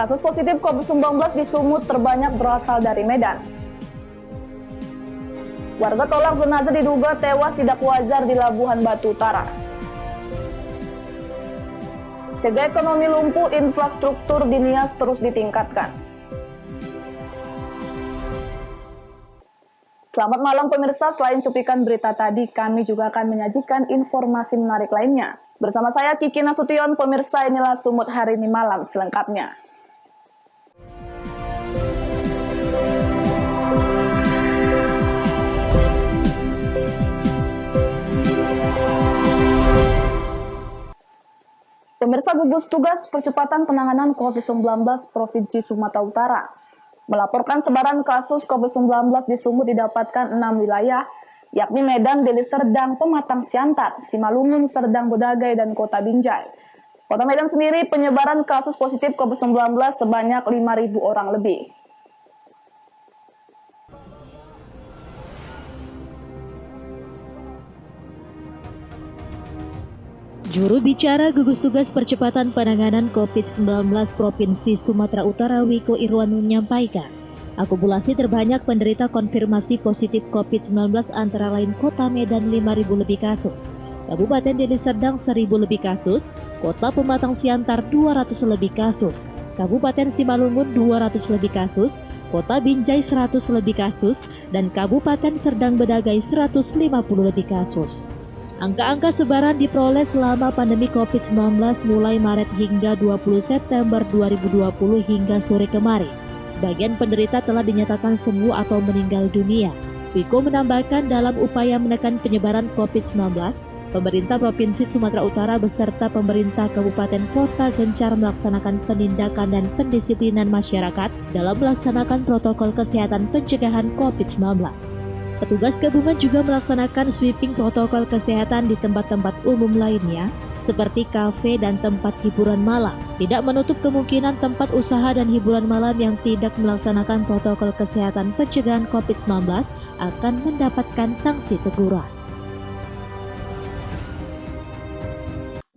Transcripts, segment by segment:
Kasus positif COVID-19 di Sumut terbanyak berasal dari Medan. Warga tolak jenazah diduga tewas tidak wajar di Labuhan Batu Utara. Cegah ekonomi lumpuh, infrastruktur di Nias terus ditingkatkan. Selamat malam pemirsa, selain cuplikan berita tadi, kami juga akan menyajikan informasi menarik lainnya. Bersama saya Kiki Nasution, pemirsa inilah Sumut hari ini malam selengkapnya. Pemirsa, gugus tugas percepatan penanganan COVID-19 Provinsi Sumatera Utara melaporkan sebaran kasus COVID-19 di Sumut didapatkan 6 wilayah, yakni Medan, Deli Serdang, Pematang Siantar, Simalungun, Serdang Bedagai, dan Kota Binjai. Kota Medan sendiri penyebaran kasus positif COVID-19 sebanyak 5.000 orang lebih. Juru bicara gugus tugas percepatan penanganan COVID-19 Provinsi Sumatera Utara Wiko Irwan menyampaikan, akumulasi terbanyak penderita konfirmasi positif COVID-19 antara lain Kota Medan 5.000 lebih kasus, Kabupaten Deli Serdang 1.000 lebih kasus, Kota Pematang Siantar 200 lebih kasus, Kabupaten Simalungun 200 lebih kasus, Kota Binjai 100 lebih kasus, dan Kabupaten Serdang Bedagai 150 lebih kasus. Angka-angka sebaran diperoleh selama pandemi COVID-19 mulai Maret hingga 20 September 2020 hingga sore kemarin. Sebagian penderita telah dinyatakan sembuh atau meninggal dunia. Wiko menambahkan dalam upaya menekan penyebaran COVID-19, pemerintah Provinsi Sumatera Utara beserta pemerintah kabupaten kota gencar melaksanakan penindakan dan pendisiplinan masyarakat dalam melaksanakan protokol kesehatan pencegahan COVID-19. Petugas gabungan juga melaksanakan sweeping protokol kesehatan di tempat-tempat umum lainnya, seperti kafe dan tempat hiburan malam. Tidak menutup kemungkinan tempat usaha dan hiburan malam yang tidak melaksanakan protokol kesehatan pencegahan COVID-19 akan mendapatkan sanksi teguran.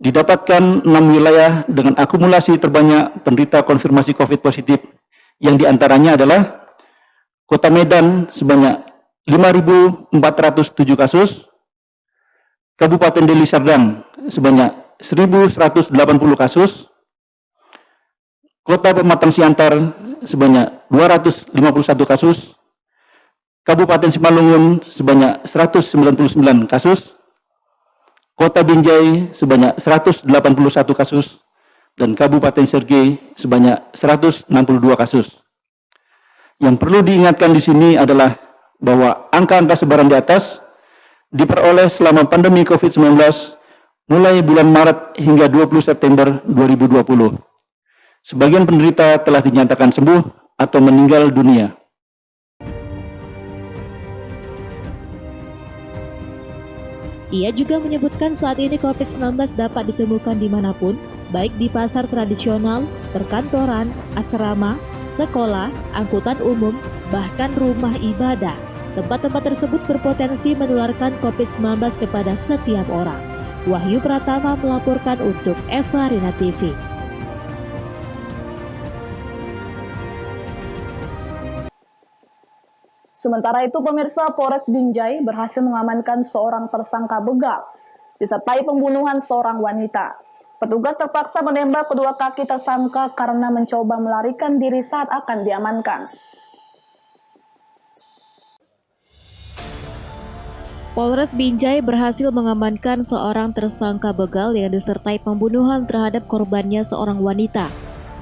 Didapatkan 6 wilayah dengan akumulasi terbanyak penderita konfirmasi COVID positif, yang diantaranya adalah Kota Medan sebanyak 5.407 kasus, Kabupaten Deli Serdang sebanyak 1.180 kasus, Kota Pematang Siantar sebanyak 251 kasus, Kabupaten Simalungun sebanyak 199 kasus, Kota Binjai sebanyak 181 kasus, dan Kabupaten Sergei sebanyak 162 kasus. Yang perlu diingatkan di sini adalah bahwa angka-angka sebaran di atas diperoleh selama pandemi COVID-19 mulai bulan Maret hingga 20 September 2020. Sebagian penderita telah dinyatakan sembuh atau meninggal dunia. Ia juga menyebutkan saat ini COVID-19 dapat ditemukan dimanapun, baik di pasar tradisional, perkantoran, asrama, sekolah, angkutan umum, bahkan rumah ibadah. Tempat-tempat tersebut berpotensi menularkan COVID-19 kepada setiap orang. Wahyu Pratama melaporkan untuk Eva Rina TV. Sementara itu, pemirsa, Polres Binjai berhasil mengamankan seorang tersangka begal disertai pembunuhan seorang wanita. Petugas terpaksa menembak kedua kaki tersangka karena mencoba melarikan diri saat akan diamankan. Polres Binjai berhasil mengamankan seorang tersangka begal yang disertai pembunuhan terhadap korbannya seorang wanita.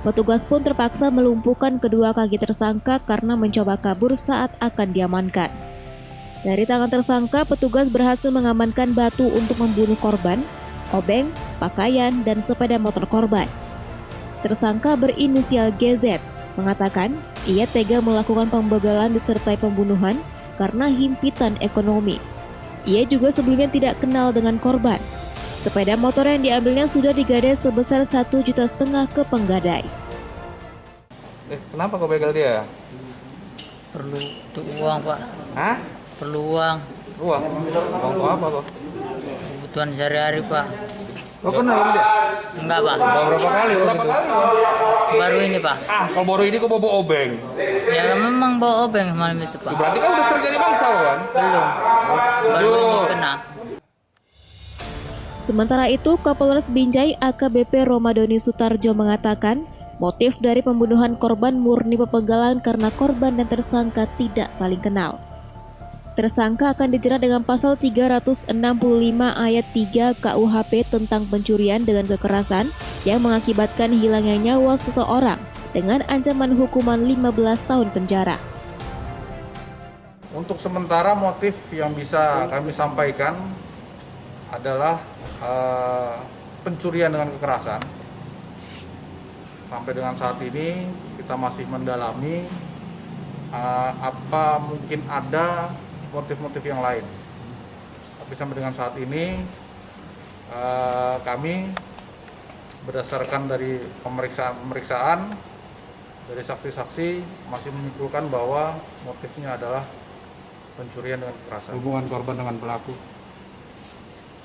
Petugas pun terpaksa melumpuhkan kedua kaki tersangka karena mencoba kabur saat akan diamankan. Dari tangan tersangka, petugas berhasil mengamankan batu untuk membunuh korban, obeng, pakaian, dan sepeda motor korban. Tersangka berinisial GZ mengatakan ia tega melakukan pembegalan disertai pembunuhan karena himpitan ekonomi. Ia juga sebelumnya tidak kenal dengan korban. Sepeda motor yang diambilnya sudah digadai sebesar 1,5 juta ke penggadai. Kenapa kau begal dia? Perlu uang, Pak. Hah? Perlu uang. Uang? Uang untuk apa kok? Kebutuhan sehari-hari, Pak. Lo kenal dia? Enggak, Pak. Berapa kali? Baru ini, Pak. Kalau baru ini kok bawa obeng. Ya memang bawa obeng malam itu, Pak. Berarti kan udah sering jadi bangsa lo kan? Belum. Baru ini kena. Sementara itu, Kapolres Binjai AKBP Romadoni Sutarjo mengatakan, motif dari pembunuhan korban murni pepenggalan karena korban dan tersangka tidak saling kenal. Tersangka akan dijerat dengan pasal 365 ayat 3 KUHP tentang pencurian dengan kekerasan yang mengakibatkan hilangnya nyawa seseorang dengan ancaman hukuman 15 tahun penjara. Untuk sementara motif yang bisa kami sampaikan adalah pencurian dengan kekerasan. Sampai dengan saat ini kita masih mendalami apa mungkin ada motif-motif yang lain. Tapi sampai dengan saat ini kami berdasarkan dari pemeriksaan dari saksi-saksi masih menyimpulkan bahwa motifnya adalah pencurian dengan kekerasan. Hubungan korban dengan pelaku.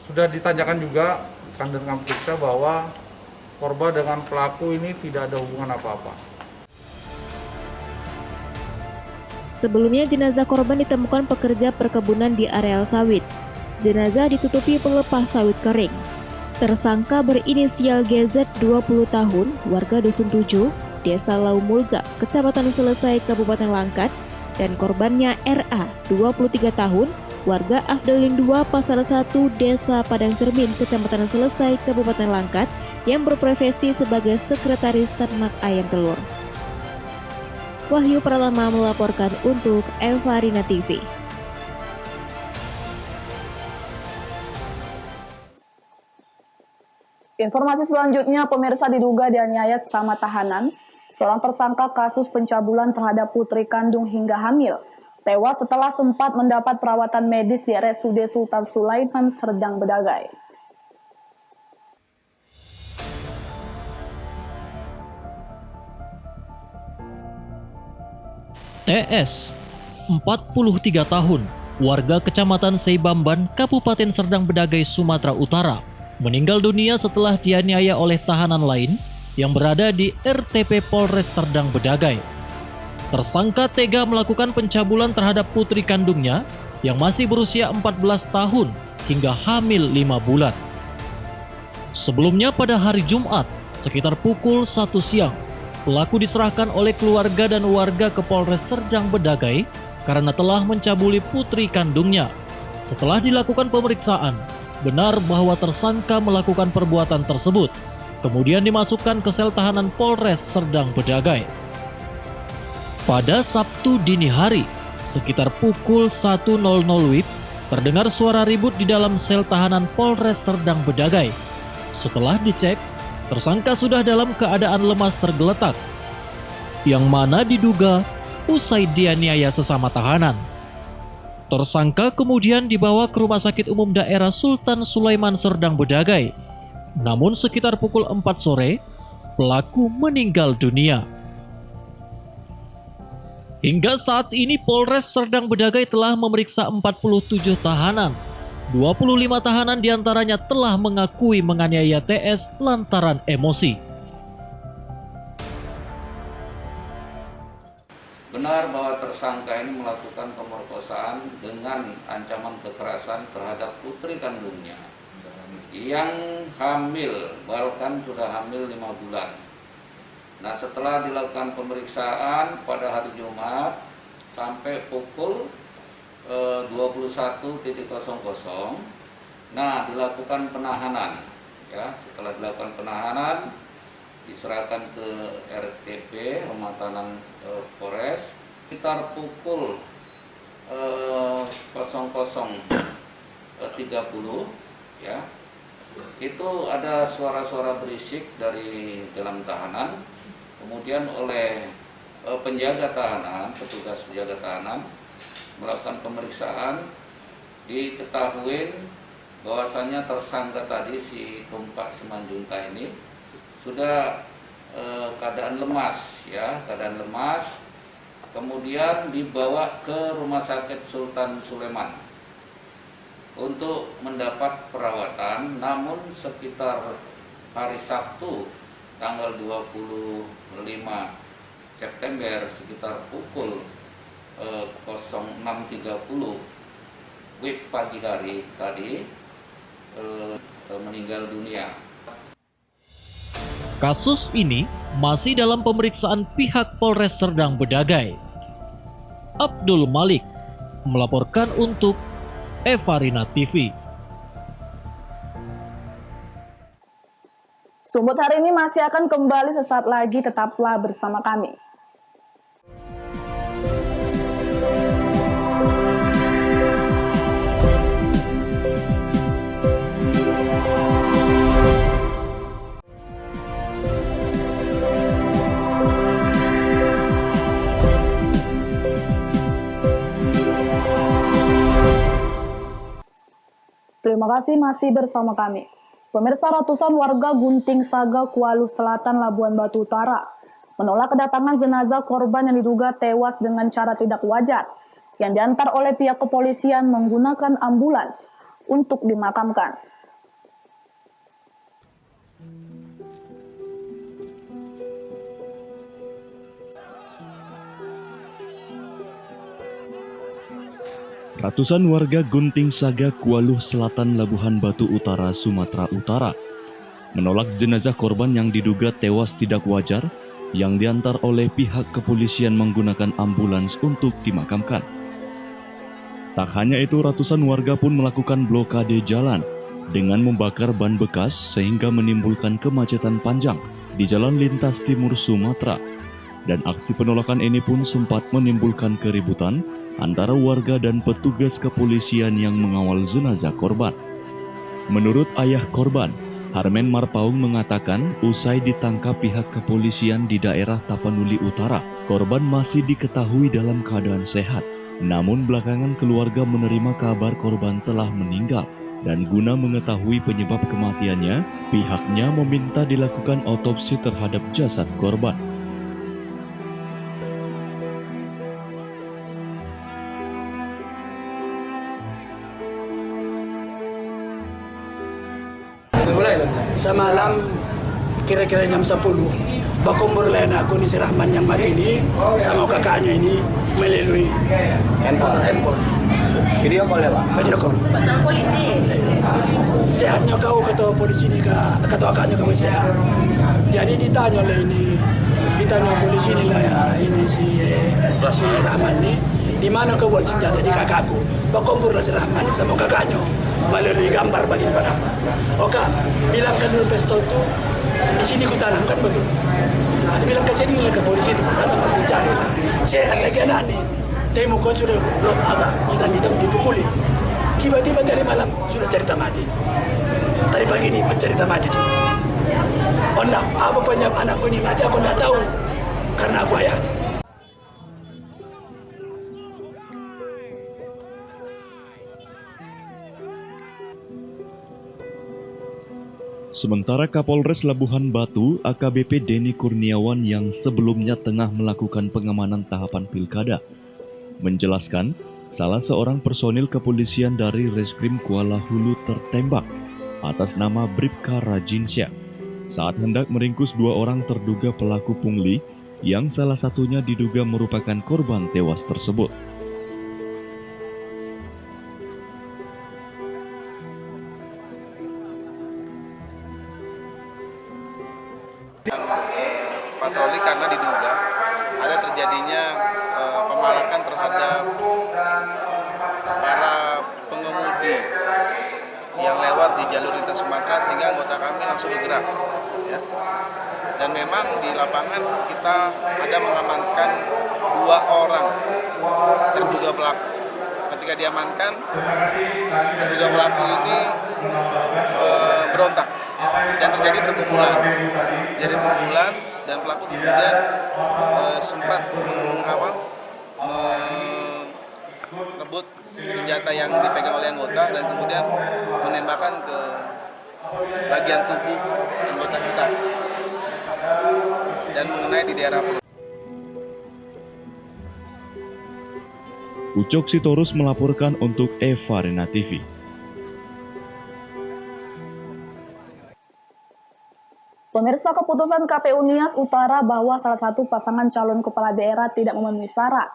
Sudah ditanyakan juga kan dengan periksa bahwa korban dengan pelaku ini tidak ada hubungan apa-apa. Sebelumnya, jenazah korban ditemukan pekerja perkebunan di areal sawit. Jenazah ditutupi pelepas sawit kering. Tersangka berinisial GZ 20 tahun, warga Dusun 7, Desa Laumulga, Kecamatan Selesai, Kabupaten Langkat, dan korbannya RA 23 tahun, warga Afdelin 2, Pasar 1, Desa Padang Cermin, Kecamatan Selesai, Kabupaten Langkat, yang berprofesi sebagai sekretaris ternak ayam telur. Wahyu Pratama melaporkan untuk Evarina TV. Informasi selanjutnya, pemirsa diduga dianiaya sesama tahanan. Seorang tersangka kasus pencabulan terhadap putri kandung hingga hamil tewas setelah sempat mendapat perawatan medis di RSUD Sultan Sulaiman, Serdang Bedagai. TS, 43 tahun, warga Kecamatan Seibamban, Kabupaten Serdang Bedagai, Sumatera Utara, meninggal dunia setelah dianiaya oleh tahanan lain yang berada di RTP Polres Serdang Bedagai. Tersangka tega melakukan pencabulan terhadap putri kandungnya yang masih berusia 14 tahun hingga hamil 5 bulan. Sebelumnya pada hari Jumat, sekitar pukul 1 siang, pelaku diserahkan oleh keluarga dan warga ke Polres Serdang Bedagai karena telah mencabuli putri kandungnya. Setelah dilakukan pemeriksaan, benar bahwa tersangka melakukan perbuatan tersebut, kemudian dimasukkan ke sel tahanan Polres Serdang Bedagai. Pada Sabtu dini hari, sekitar pukul 1.00 WIB, terdengar suara ribut di dalam sel tahanan Polres Serdang Bedagai. Setelah dicek, tersangka sudah dalam keadaan lemas tergeletak, yang mana diduga usai dianiaya sesama tahanan. Tersangka kemudian dibawa ke Rumah Sakit Umum Daerah Sultan Sulaiman Serdang Bedagai. Namun sekitar pukul 4 sore, pelaku meninggal dunia. Hingga saat ini Polres Serdang Bedagai telah memeriksa 47 tahanan. 25 tahanan diantaranya telah mengakui menganiaya TS lantaran emosi. Benar bahwa tersangka ini melakukan pemerkosaan dengan ancaman kekerasan terhadap putri kandungnya yang hamil, bahkan sudah hamil 5 bulan. Nah, setelah dilakukan pemeriksaan pada hari Jumat sampai pukul 21.00, nah dilakukan penahanan. Ya, setelah dilakukan penahanan, diserahkan ke RTP Rumah Tahanan Polres sekitar pukul 00.30 ya. Itu ada suara-suara berisik dari dalam tahanan. Kemudian oleh penjaga tahanan, petugas penjaga tahanan melakukan pemeriksaan, diketahui bahwasannya tersangka tadi si Tumpak Simanjunta ini sudah keadaan lemas, ya, keadaan lemas. Kemudian dibawa ke Rumah Sakit Sultan Sulaiman. untuk mendapat perawatan, namun sekitar hari Sabtu tanggal 25 September sekitar pukul 06.30 WIB pagi hari tadi meninggal dunia. Kasus ini masih dalam pemeriksaan pihak Polres Serdang Bedagai. Abdul Malik melaporkan untuk Evarina TV. Sumut hari ini masih akan kembali sesaat lagi, tetaplah bersama kami. Terima kasih masih bersama kami. Pemirsa, ratusan warga Gunting Saga, Kuala Selatan, Labuan Batu Utara menolak kedatangan jenazah korban yang diduga tewas dengan cara tidak wajar yang diantar oleh pihak kepolisian menggunakan ambulans untuk dimakamkan. Ratusan warga Gunting Saga, Kuala Selatan, Labuhan Batu Utara, Sumatera Utara menolak jenazah korban yang diduga tewas tidak wajar yang diantar oleh pihak kepolisian menggunakan ambulans untuk dimakamkan. Tak hanya itu, ratusan warga pun melakukan blokade jalan dengan membakar ban bekas sehingga menimbulkan kemacetan panjang di jalan lintas timur Sumatera. Dan aksi penolakan ini pun sempat menimbulkan keributan antara warga dan petugas kepolisian yang mengawal jenazah korban. Menurut ayah korban, Harmen Marpaung mengatakan usai ditangkap pihak kepolisian di daerah Tapanuli Utara, korban masih diketahui dalam keadaan sehat. Namun belakangan keluarga menerima kabar korban telah meninggal dan guna mengetahui penyebab kematiannya, pihaknya meminta dilakukan otopsi terhadap jasad korban. Semalam kira-kira jam 10 bakumpul anak aku ni si Rahman yang mati ini sama kakaknya ini melalui handphone. Video call ya Pak? Video call. Pasal polisi? Sehatnya kau kata polisi ni, kata kakaknya kau sehat. Jadi ditanya oleh ini, ditanya polisi ni lah ya, ini si Rahman ni, di mana kau buat senjata? Di kakakku. Bakumpul lah si Rahman sama kakaknya melalui gambar bagi depan apa. Oke, bilangkan dulu pistol tu di sini ku tanamkan begitu. Nah, dia bilang ke sini ke polisi itu datang berbicara lah. Sehat lagi anak ni. Temu kau sudah belum agak hitam-hitam dipukuli. Tiba-tiba tadi malam sudah cerita mati. Tadi pagi ni cerita mati tu. Oh nak, apa penyebab anakku ni mati aku tak tahu karena aku ayah. Sementara Kapolres Labuhan Batu, AKBP Denny Kurniawan yang sebelumnya tengah melakukan pengamanan tahapan pilkada, menjelaskan salah seorang personil kepolisian dari Reskrim Kuala Hulu tertembak atas nama Bribka Rajinsyah saat hendak meringkus 2 orang terduga pelaku pungli yang salah satunya diduga merupakan korban tewas tersebut. Patroli karena diduga ada terjadinya pemalakan terhadap para pengemudi yang lewat di jalur lintas Sumatera sehingga anggota kami langsung bergerak. Ya. Dan memang di lapangan kita ada mengamankan 2 orang terduga pelaku. Ketika diamankan, terduga pelaku ini berontak dan terjadi pergumulan. Dan pelaku kemudian sempat merebut senjata yang dipegang oleh anggota dan kemudian menembakkan ke bagian tubuh anggota kita dan mengenai di daerah perut. Ucok Sitorus melaporkan untuk Evarina TV. Pemirsa, keputusan KPU Nias Utara bahwa salah satu pasangan calon kepala daerah tidak memenuhi syarat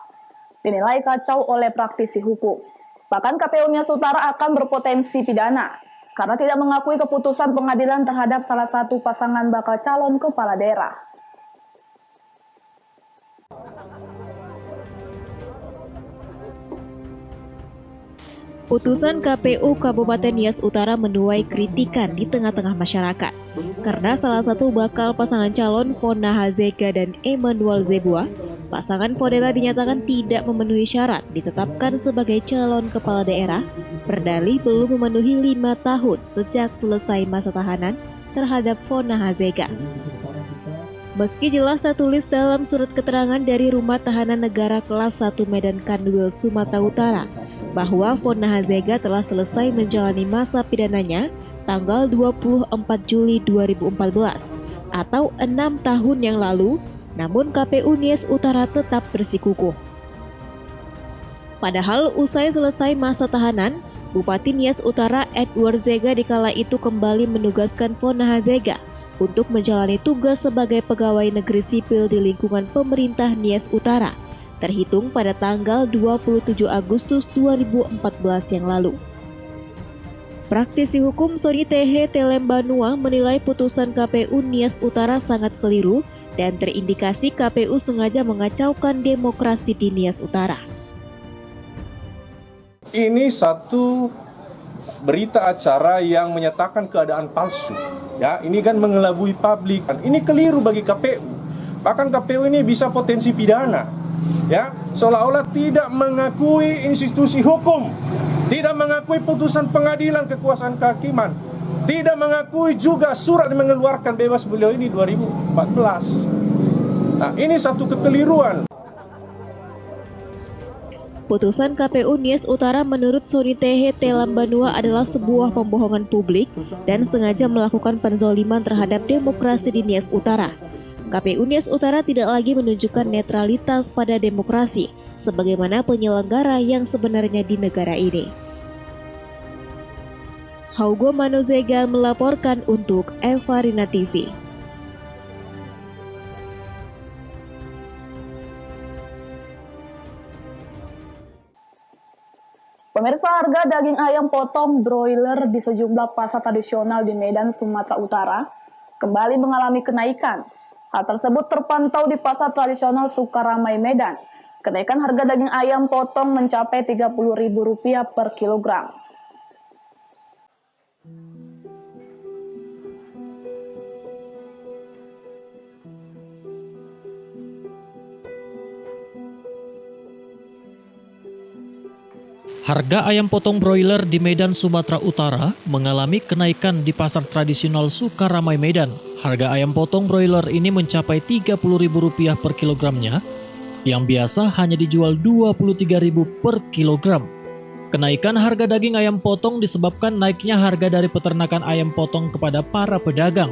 dinilai kacau oleh praktisi hukum. Bahkan KPU Nias Utara akan berpotensi pidana karena tidak mengakui keputusan pengadilan terhadap salah satu pasangan bakal calon kepala daerah. Putusan KPU Kabupaten Nias Utara menuai kritikan di tengah-tengah masyarakat karena salah satu bakal pasangan calon Fona Hazega dan Emmanuel Zebua, pasangan Fodela dinyatakan tidak memenuhi syarat ditetapkan sebagai calon kepala daerah, berdalih belum memenuhi 5 tahun sejak selesai masa tahanan terhadap Fona Hazega. Meski jelas tertulis dalam surat keterangan dari Rumah Tahanan Negara Kelas 1 Medan Kanwil, Sumatera Utara, bahwa Fona Hazega telah selesai menjalani masa pidananya tanggal 24 Juli 2014 atau 6 tahun yang lalu, namun KPU Nias Utara tetap bersikukuh. Padahal usai selesai masa tahanan, Bupati Nias Utara Edward Zega dikala itu kembali menugaskan Fona Hazega untuk menjalani tugas sebagai pegawai negeri sipil di lingkungan pemerintah Nias Utara, terhitung pada tanggal 27 Agustus 2014 yang lalu. Praktisi hukum Sony Tehe Telembanua menilai putusan KPU Nias Utara sangat keliru dan terindikasi KPU sengaja mengacaukan demokrasi di Nias Utara. Ini satu berita acara yang menyatakan keadaan palsu. Ya, ini kan mengelabui publik. Ini keliru bagi KPU. Bahkan KPU ini bisa potensi pidana. Ya, seolah-olah tidak mengakui institusi hukum, tidak mengakui putusan pengadilan kekuasaan kehakiman, tidak mengakui juga surat yang mengeluarkan bebas beliau ini 2014. Nah, ini satu kekeliruan. Putusan KPU Nias Utara menurut Sony Tehe Telembanua adalah sebuah pembohongan publik dan sengaja melakukan penzoliman terhadap demokrasi di Nias Utara. KPU Nias Utara tidak lagi menunjukkan netralitas pada demokrasi sebagaimana penyelenggara yang sebenarnya di negara ini. Haugo Manozega melaporkan untuk Evarina TV. Pemirsa, harga daging ayam potong broiler di sejumlah pasar tradisional di Medan, Sumatera Utara kembali mengalami kenaikan. Hal tersebut terpantau di pasar tradisional Sukaramai, Medan. Kenaikan harga daging ayam potong mencapai Rp30.000 per kilogram. Harga ayam potong broiler di Medan, Sumatera Utara mengalami kenaikan di pasar tradisional Sukaramai, Medan. Harga ayam potong broiler ini mencapai Rp30.000 per kilogramnya, yang biasa hanya dijual Rp23.000 per kilogram. Kenaikan harga daging ayam potong disebabkan naiknya harga dari peternakan ayam potong kepada para pedagang.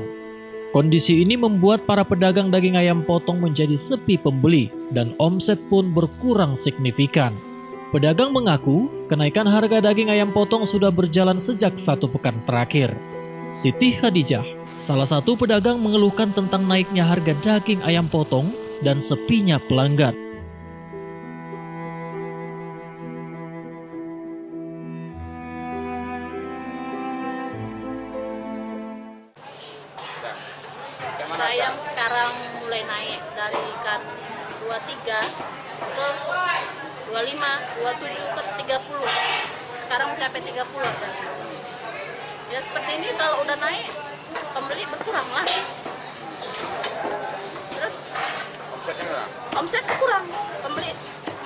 Kondisi ini membuat para pedagang daging ayam potong menjadi sepi pembeli dan omset pun berkurang signifikan. Pedagang mengaku kenaikan harga daging ayam potong sudah berjalan sejak 1 pekan terakhir. Siti Khadijah, salah satu pedagang, mengeluhkan tentang naiknya harga daging ayam potong dan sepinya pelanggan. Ayam sekarang mulai naik dari ikan 23 ke 25, 27 ke 30. Sekarang mencapai 30 harganya. Ya seperti ini kalau udah naik, pembeli berkurang lah. Terus omset kurang, pembeli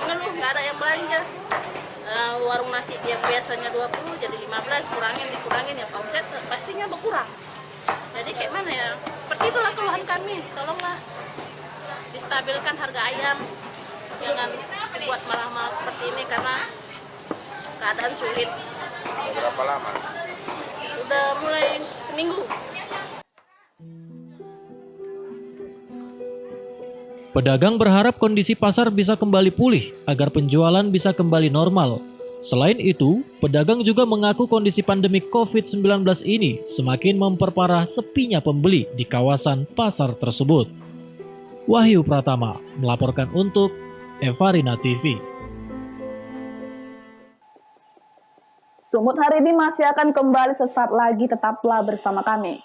mengeluh nggak ada yang belanja. Warung nasi yang biasanya 20 jadi 15, dikurangin ya omset pastinya berkurang. Jadi kayak mana ya? Seperti itulah keluhan kami, tolonglah distabilkan harga ayam. Jangan buat mahal-mahal seperti ini karena keadaan sulit. Berapa lama? Udah mulai seminggu. Pedagang berharap kondisi pasar bisa kembali pulih agar penjualan bisa kembali normal. Selain itu, pedagang juga mengaku kondisi pandemi COVID-19 ini semakin memperparah sepinya pembeli di kawasan pasar tersebut. Wahyu Pratama melaporkan untuk Evarina TV. Sumut hari ini masih akan kembali sesaat lagi, tetaplah bersama kami.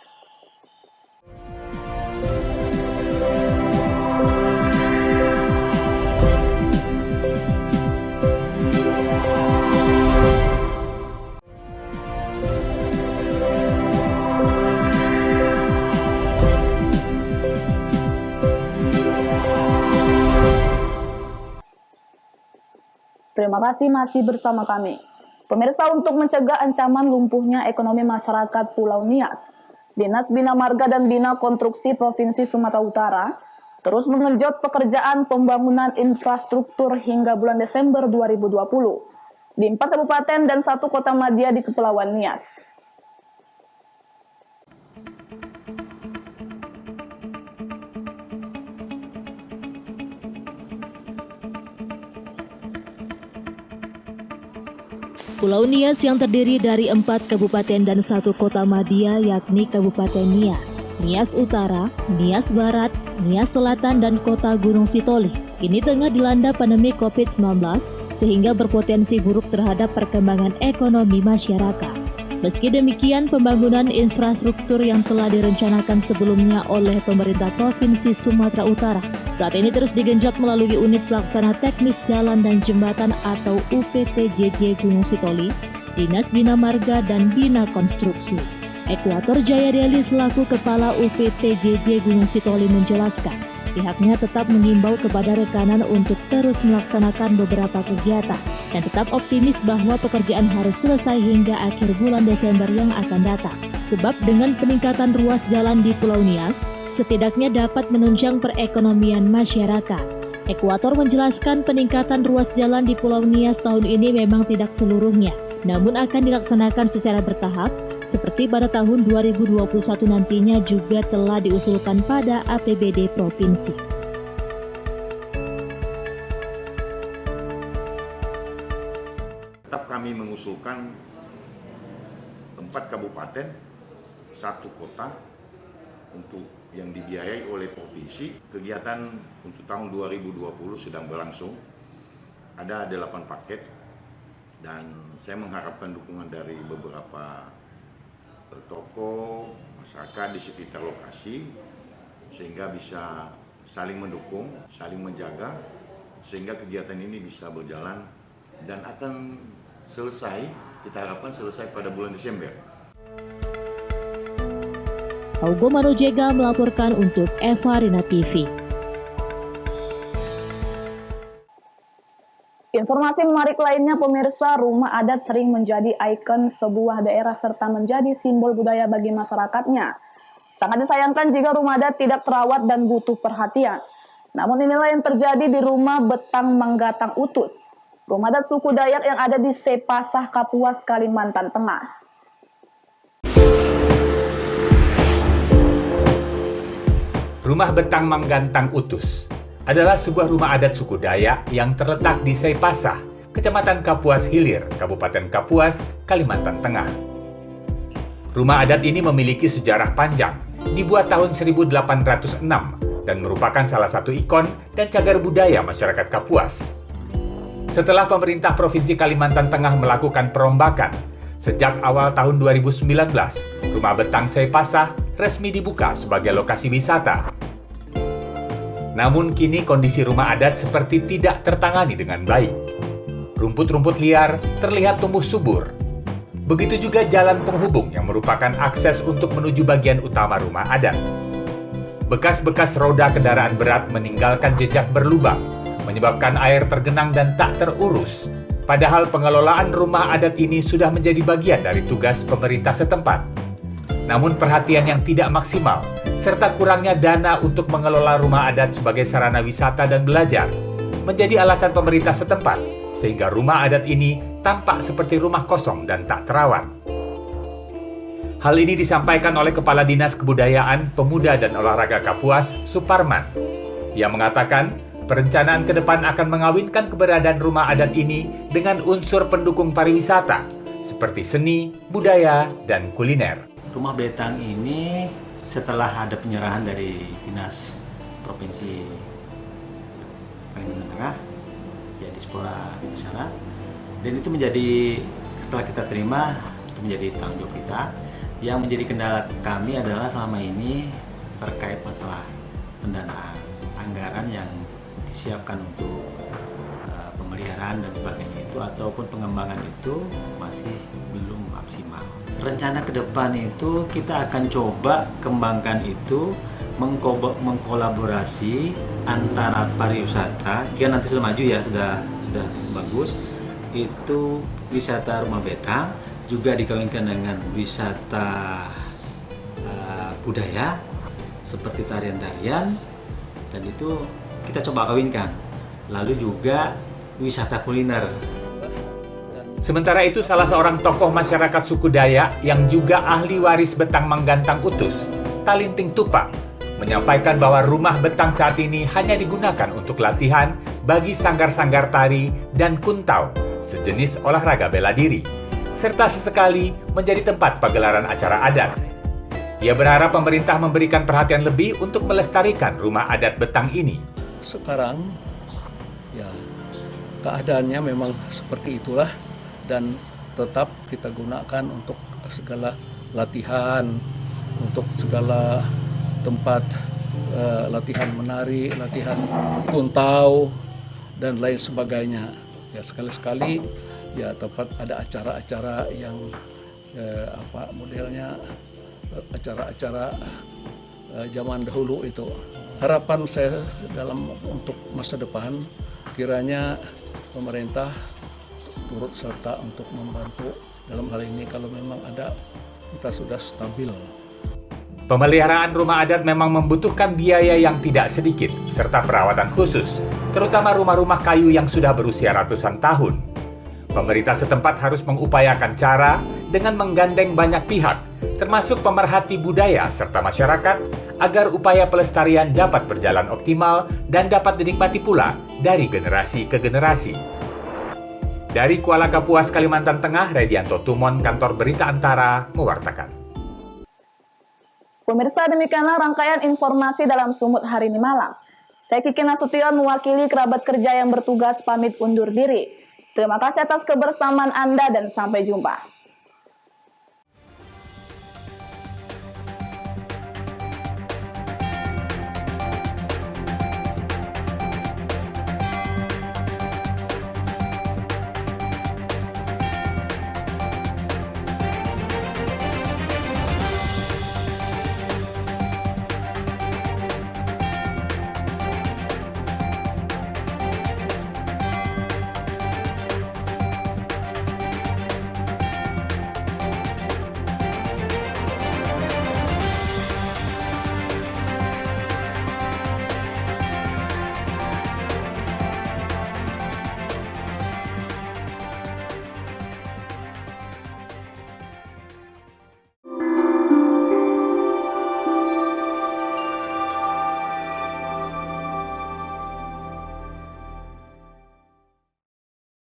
Terima kasih masih bersama kami. Pemirsa, untuk mencegah ancaman lumpuhnya ekonomi masyarakat Pulau Nias, Dinas Bina Marga dan Bina Konstruksi Provinsi Sumatera Utara terus mengenjot pekerjaan pembangunan infrastruktur hingga bulan Desember 2020 di 4 kabupaten dan 1 kota madya di Kepulauan Nias. Pulau Nias yang terdiri dari 4 kabupaten dan 1 kota madya yakni Kabupaten Nias, Nias Utara, Nias Barat, Nias Selatan, dan Kota Gunung Sitoli kini tengah dilanda pandemi COVID-19 sehingga berpotensi buruk terhadap perkembangan ekonomi masyarakat. Meski demikian, pembangunan infrastruktur yang telah direncanakan sebelumnya oleh pemerintah Provinsi Sumatera Utara saat ini terus digenjot melalui unit pelaksana teknis jalan dan jembatan atau UPTJJ Gunung Sitoli, Dinas Bina Marga dan Bina Konstruksi. Ekuator Jayadeli selaku Kepala UPTJJ Gunung Sitoli menjelaskan, pihaknya tetap mengimbau kepada rekanan untuk terus melaksanakan beberapa kegiatan dan tetap optimis bahwa pekerjaan harus selesai hingga akhir bulan Desember yang akan datang. Sebab dengan peningkatan ruas jalan di Pulau Nias, setidaknya dapat menunjang perekonomian masyarakat. Ekuator menjelaskan peningkatan ruas jalan di Pulau Nias tahun ini memang tidak seluruhnya, namun akan dilaksanakan secara bertahap, seperti pada tahun 2021 nantinya juga telah diusulkan pada APBD Provinsi. Tetap kami mengusulkan 4 kabupaten, 1 kota untuk yang dibiayai oleh provinsi. Kegiatan untuk tahun 2020 sedang berlangsung. Ada 8 paket dan saya mengharapkan dukungan dari beberapa tokoh masyarakat di sekitar lokasi sehingga bisa saling mendukung, saling menjaga sehingga kegiatan ini bisa berjalan dan akan selesai, kita harapkan selesai pada bulan Desember. Augo Manojega melaporkan untuk Evarina TV. Informasi menarik lainnya, pemirsa, rumah adat sering menjadi ikon sebuah daerah serta menjadi simbol budaya bagi masyarakatnya. Sangat disayangkan jika rumah adat tidak terawat dan butuh perhatian. Namun inilah yang terjadi di rumah Betang Manggatang Utus, rumah adat suku Dayak yang ada di Sepasah, Kapuas, Kalimantan Tengah. Rumah Betang Manggatang Utus adalah sebuah rumah adat suku Dayak yang terletak di Sepasah, Kecamatan Kapuas Hilir, Kabupaten Kapuas, Kalimantan Tengah. Rumah adat ini memiliki sejarah panjang, dibuat tahun 1806 dan merupakan salah satu ikon dan cagar budaya masyarakat Kapuas. Setelah pemerintah Provinsi Kalimantan Tengah melakukan perombakan, sejak awal tahun 2019, Rumah Betang Sepasah resmi dibuka sebagai lokasi wisata. Namun kini kondisi rumah adat seperti tidak tertangani dengan baik. Rumput-rumput liar terlihat tumbuh subur. Begitu juga jalan penghubung yang merupakan akses untuk menuju bagian utama rumah adat. Bekas-bekas roda kendaraan berat meninggalkan jejak berlubang, menyebabkan air tergenang dan tak terurus. Padahal pengelolaan rumah adat ini sudah menjadi bagian dari tugas pemerintah setempat. Namun perhatian yang tidak maksimal, serta kurangnya dana untuk mengelola rumah adat sebagai sarana wisata dan belajar, menjadi alasan pemerintah setempat, sehingga rumah adat ini tampak seperti rumah kosong dan tak terawat. Hal ini disampaikan oleh Kepala Dinas Kebudayaan, Pemuda dan Olahraga Kapuas, Suparman. Ia mengatakan, Perencanaan ke depan akan mengawinkan keberadaan rumah adat ini dengan unsur pendukung pariwisata seperti seni, budaya, dan kuliner. Rumah Betang ini setelah ada penyerahan dari Dinas Provinsi Kalimantan Tengah, ya Dispora di sana, dan itu menjadi, setelah kita terima, itu menjadi tanggung jawab kita. Yang menjadi kendala kami adalah selama ini terkait masalah pendanaan anggaran yang disiapkan untuk pemeliharaan dan sebagainya itu ataupun pengembangan itu masih belum maksimal. Rencana ke depan itu kita akan coba kembangkan itu, mengkolaborasi antara pariwisata, jika nanti sudah maju ya, sudah bagus, itu wisata Rumah Betang juga dikawinkan dengan wisata budaya seperti tarian-tarian, dan itu kita coba kawinkan. Lalu juga wisata kuliner. Sementara itu, salah seorang tokoh masyarakat suku Dayak yang juga ahli waris Betang Manggantang Utus, Talinting Tupang, menyampaikan bahwa rumah Betang saat ini hanya digunakan untuk latihan bagi sanggar-sanggar tari dan kuntau, sejenis olahraga bela diri, serta sesekali menjadi tempat pagelaran acara adat. Ia berharap pemerintah memberikan perhatian lebih untuk melestarikan rumah adat Betang ini. Sekarang ya keadaannya memang seperti itulah, dan tetap kita gunakan untuk segala latihan, untuk segala tempat latihan menari, latihan kuntau dan lain sebagainya. Ya sekali-sekali ya tempat ada acara-acara yang modelnya acara-acara zaman dahulu itu. Harapan saya untuk masa depan, kiranya pemerintah turut serta untuk membantu dalam hal ini kalau memang ada, kita sudah stabil. Pemeliharaan rumah adat memang membutuhkan biaya yang tidak sedikit, serta perawatan khusus, terutama rumah-rumah kayu yang sudah berusia ratusan tahun. Pemerintah setempat harus mengupayakan cara dengan menggandeng banyak pihak, termasuk pemerhati budaya serta masyarakat, agar upaya pelestarian dapat berjalan optimal dan dapat dinikmati pula dari generasi ke generasi. Dari Kuala Kapuas, Kalimantan Tengah, Redianto Tumon, Kantor Berita Antara, mewartakan. Pemirsa, demikianlah rangkaian informasi dalam Sumut hari ini malam. Saya Kiki Nasution mewakili kerabat kerja yang bertugas pamit undur diri. Terima kasih atas kebersamaan Anda dan sampai jumpa.